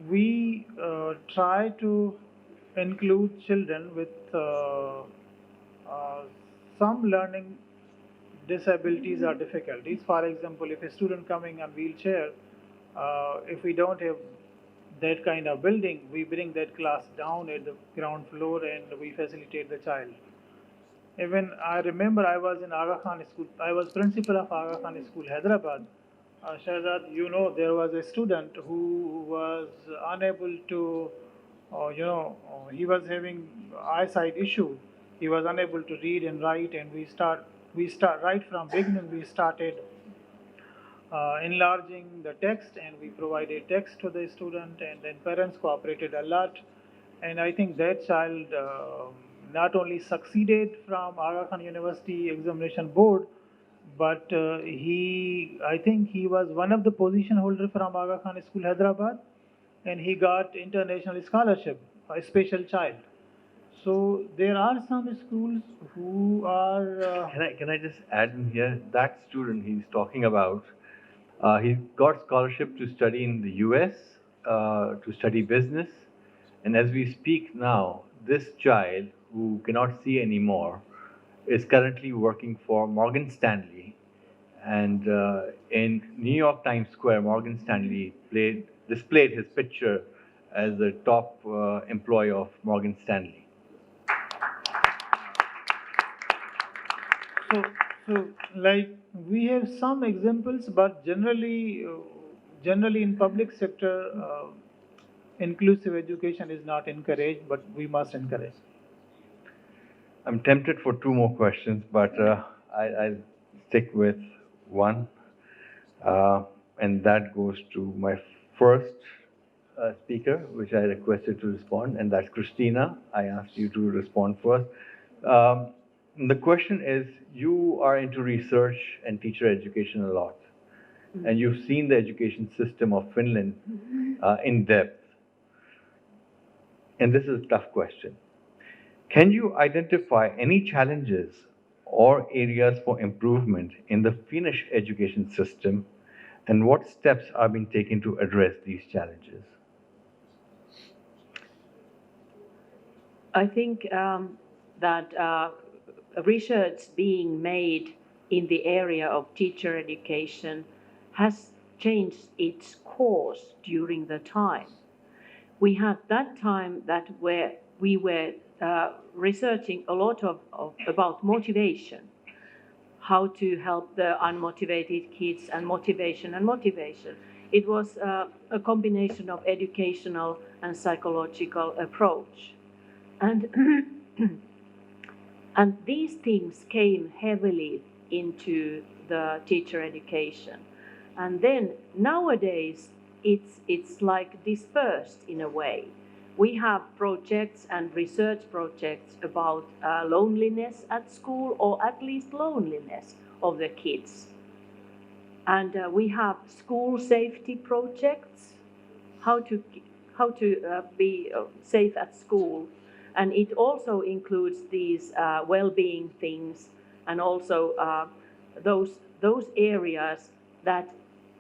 we try to include children with some learning disabilities or difficulties. For example, if a student coming on wheelchair, if we don't have that kind of building, we bring that class down at the ground floor and we facilitate the child. Even I remember I was in Aga Khan School, I was principal of Aga Khan School, Hyderabad. Shehzad, you know, there was a student who was unable to, he was having eyesight issue. He was unable to read and write, and we start right from beginning. We started enlarging the text, and we provided text to the student, and then parents cooperated a lot. And I think that child not only succeeded from Aga Khan University Examination Board, but I think he was one of the position holder from Aga Khan School, Hyderabad, and he got international scholarship, a special child. So there are some schools who are. Can I just add in here, that student he's talking about, he got scholarship to study in the US, to study business, and as we speak now, this child who cannot see anymore is currently working for Morgan Stanley, and in New York Times Square, Morgan Stanley displayed his picture as the top employee of Morgan Stanley. So like we have some examples, but generally in public sector, inclusive education is not encouraged, but we must encourage. I'm tempted for two more questions, but I'll stick with one, and that goes to my first speaker, which I requested to respond, and that's Kristiina. I asked you to respond first. The question is, you are into research and teacher education a lot, and you've seen the education system of Finland in depth. And this is a tough question. Can you identify any challenges or areas for improvement in the Finnish education system, and what steps are being taken to address these challenges? I think that research being made in the area of teacher education has changed its course during the time. We had that time that where we were researching a lot about motivation, how to help the unmotivated kids, and motivation and motivation. It was a combination of educational and psychological approach. And, and these things came heavily into the teacher education. And then nowadays, it's like dispersed in a way. We have projects and research projects about loneliness at school, or at least loneliness of the kids. And we have school safety projects, how to be safe at school. And it also includes these well-being things, and also those areas that,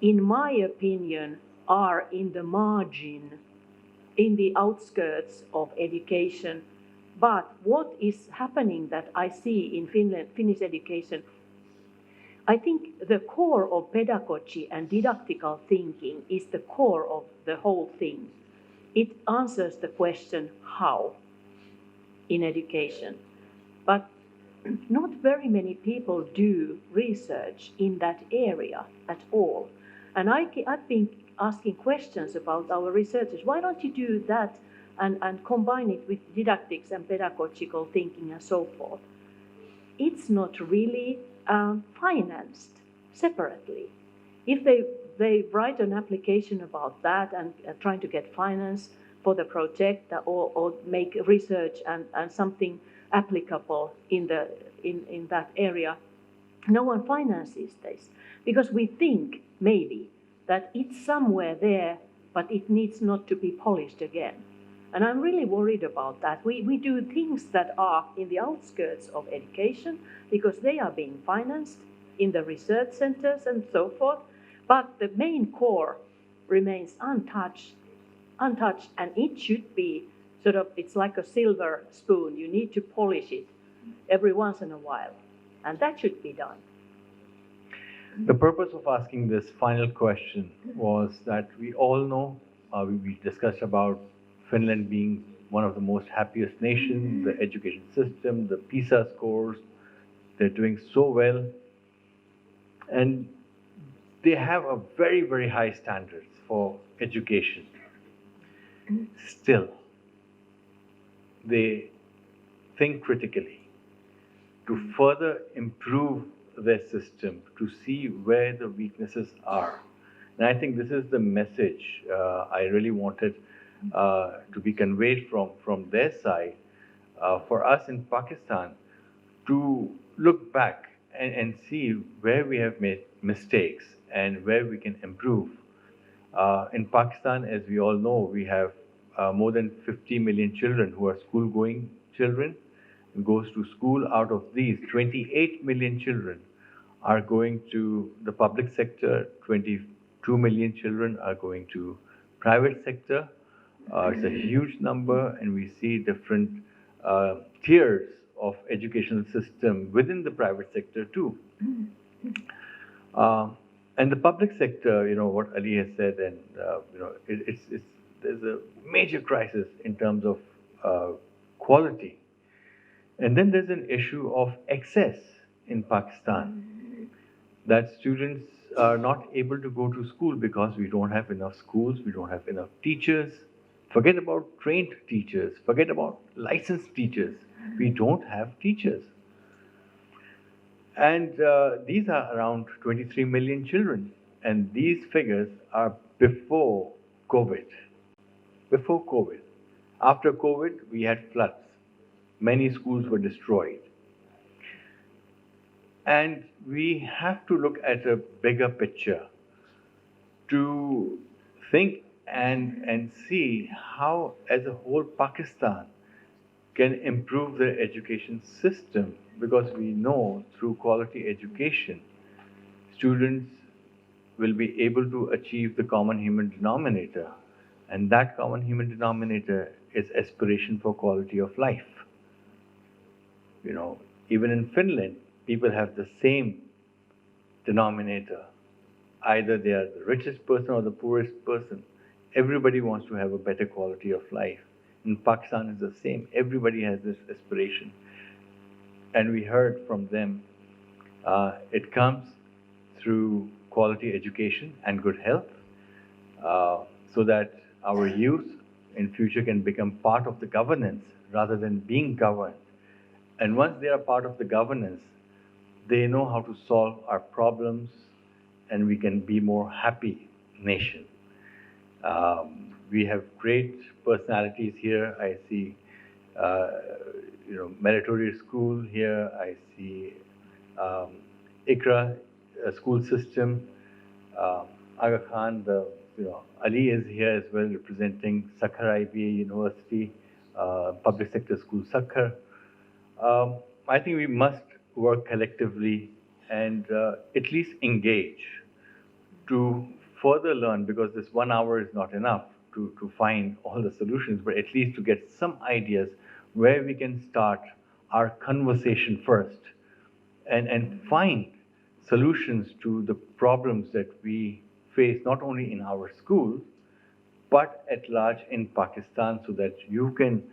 in my opinion, are in the margin, in the outskirts of education. But what is happening that I see in Finnish education, I think the core of pedagogy and didactical thinking is the core of the whole thing. It answers the question how in education. But not very many people do research in that area at all. And I've been asking questions about our researchers. Why don't you do that and combine it with didactics and pedagogical thinking and so forth? It's not really financed separately. If they write an application about that and trying to get finance for the project, or make research and something applicable in that area, no one finances this, because we think maybe that it's somewhere there, but it needs not to be polished again. And I'm really worried about that. We do things that are in the outskirts of education because they are being financed in the research centers and so forth, but the main core remains untouched, and it should be sort of, it's like a silver spoon. You need to polish it every once in a while, and that should be done. The purpose of asking this final question was that we all know, we discussed about Finland being one of the most happiest nations, the education system, the PISA scores, they're doing so well. And they have a very, very high standards for education. Still, they think critically to further improve their system, to see where the weaknesses are. And I think this is the message I really wanted to be conveyed from their side, for us in Pakistan to look back and see where we have made mistakes and where we can improve. In Pakistan, as we all know, we have more than 50 million children who are school-going children, and goes to school. Out of these, 28 million children are going to the public sector, 22 million children are going to private sector. It's a huge number, and we see different tiers of educational system within the private sector too. And the public sector, you know, what Ali has said, and you know, there's a major crisis in terms of quality. And then there's an issue of excess in Pakistan, that students are not able to go to school because we don't have enough schools, we don't have enough teachers. Forget about trained teachers, forget about licensed teachers. We don't have teachers. And these are around 23 million children. And these figures are before COVID. Before COVID. After COVID, we had floods. Many schools were destroyed. And we have to look at a bigger picture to think and see how, as a whole, Pakistan can improve their education system, because we know through quality education, students will be able to achieve the common human denominator. And that common human denominator is aspiration for quality of life. Even in Finland, people have the same denominator. Either they are the richest person or the poorest person. Everybody wants to have a better quality of life. In Pakistan, it's the same. Everybody has this aspiration. And we heard from them, it comes through quality education and good health, so that our youth in future can become part of the governance rather than being governed. And once they are part of the governance, they know how to solve our problems, and we can be more happy nation. We have great personalities here. I see, meritorious school here. I see ICRA school system. Aga Khan, Ali is here as well, representing Sakhar IBA University, public sector school Sakhar. I think we must work collectively and at least engage to further learn, because this 1 hour is not enough to find all the solutions, but at least to get some ideas where we can start our conversation first and find solutions to the problems that we face, not only in our schools, but at large in Pakistan, so that you can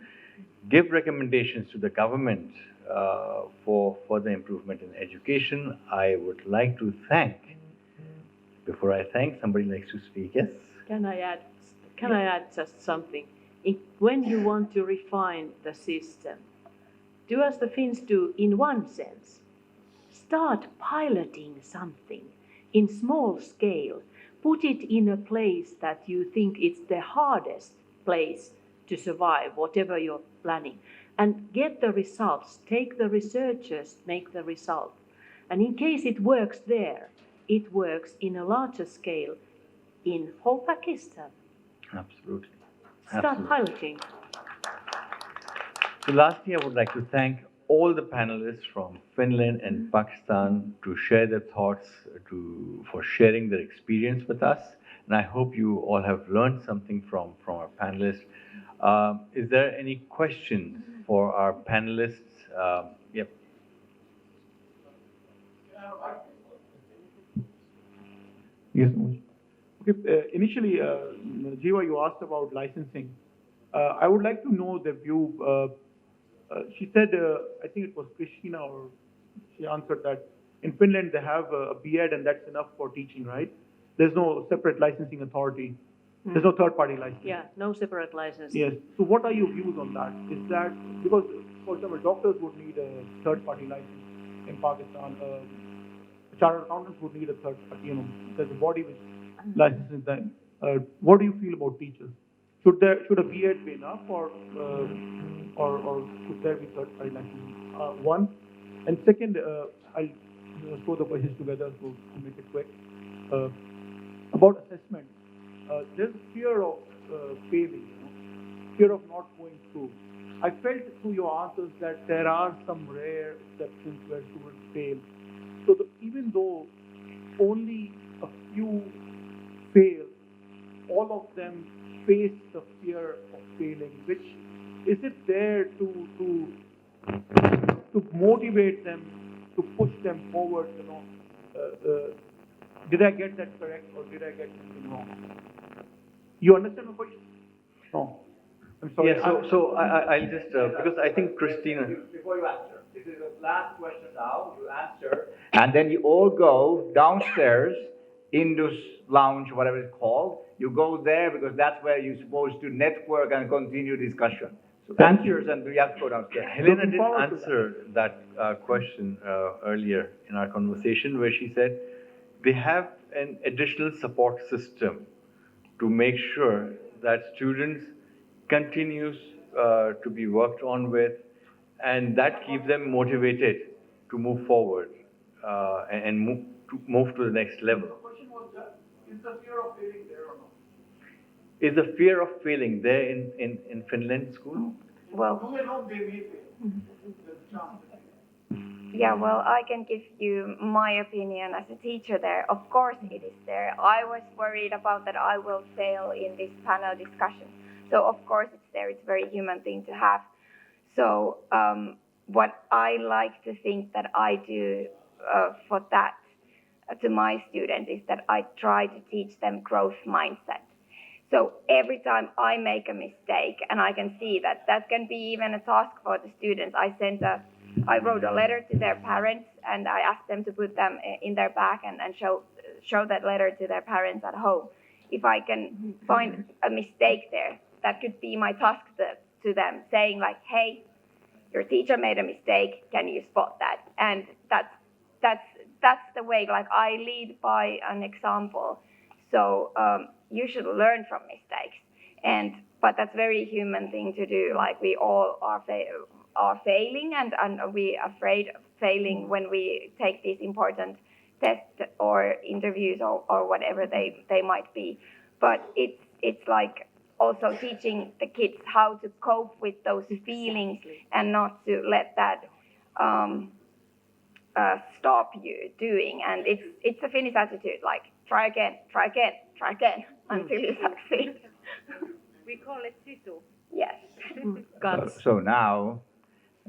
give recommendations to the government for the improvement in education. I would like to thank, before I thank, somebody likes to speak, yes? Can I add just something? When you want to refine the system, do as the Finns do in one sense. Start piloting something in small scale. Put it in a place that you think it's the hardest place to survive, whatever you're planning, and get the results. Take the researchers, make the result. And in case it works there, it works in a larger scale in whole Pakistan. Absolutely. Start piloting. So lastly, I would like to thank all the panelists from Finland and Pakistan to share their thoughts, for sharing their experience with us. And I hope you all have learned something from our panelists. Is there any questions for our panelists? Yep. Yes. Okay. Initially, Jeeva, you asked about licensing. I would like to know the view. She said, I think it was Kristiina, or she answered that in Finland they have a B.Ed and that's enough for teaching, right? There's no separate licensing authority. There's no third-party license. Yeah, no separate license. Yes. So what are your views on that? Is that, because, for example, doctors would need a third-party license in Pakistan. Chartered accountants would need a third-party, there's a body which licenses them. What do you feel about teachers? Should a B.Ed be enough, or should there be third-party license? One. And second, I'll throw the questions together to make it quick. About assessment. There's a fear of failing, fear of not going through. I felt through your answers that there are some rare exceptions where students fail. So even though only a few fail, all of them face the fear of failing. Which is it there to motivate them, to push them forward? Did I get that correct, or did I get something wrong? You understand my question? No. I'm sorry. Yes, so I'll just, because I think Kristiina... Before you answer, this is the last question now, you answer, and then you all go downstairs, Indus Lounge, whatever it's called. You go there because that's where you're supposed to network and continue discussion. So answers, and you have to go downstairs. Helena did answer that question earlier in our conversation, where she said they have an additional support system to make sure that students continues to be worked on with, and that keeps them motivated to move forward and move to the next level. The question was that, is the fear of failing there or not? Is the fear of failing there in Finland school? Well, Do they know they may fail? There's a chance. yeah, well, I can give you my opinion as a teacher there. Of course it is there. I was worried about that I will fail in this panel discussion. So of course it's there. It's a very human thing to have. So what I like to think that I do for that to my students is that I try to teach them growth mindset. So every time I make a mistake, and I can see that that can be even a task for the students, I wrote a letter to their parents, and I asked them to put them in their bag and show that letter to their parents at home. If I can find a mistake there, that could be my task to them, saying like, hey, your teacher made a mistake, can you spot that? And that's the way, like I lead by an example. So you should learn from mistakes. But that's very human thing to do. Like we all are failing, and we are afraid of failing when we take these important tests or interviews or whatever they might be. But it's like also teaching the kids how to cope with those feelings and not to let that stop you doing. And it's a Finnish attitude, like try again until you succeed. We call it sisu. Yes. So now,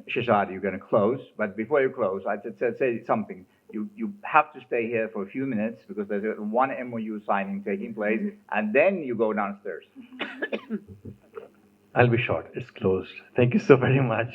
Shehzad, you're going to close, but before you close, I should say something. You have to stay here for a few minutes because there's one MOU signing taking place, and then you go downstairs. I'll be short. It's closed. Thank you so very much.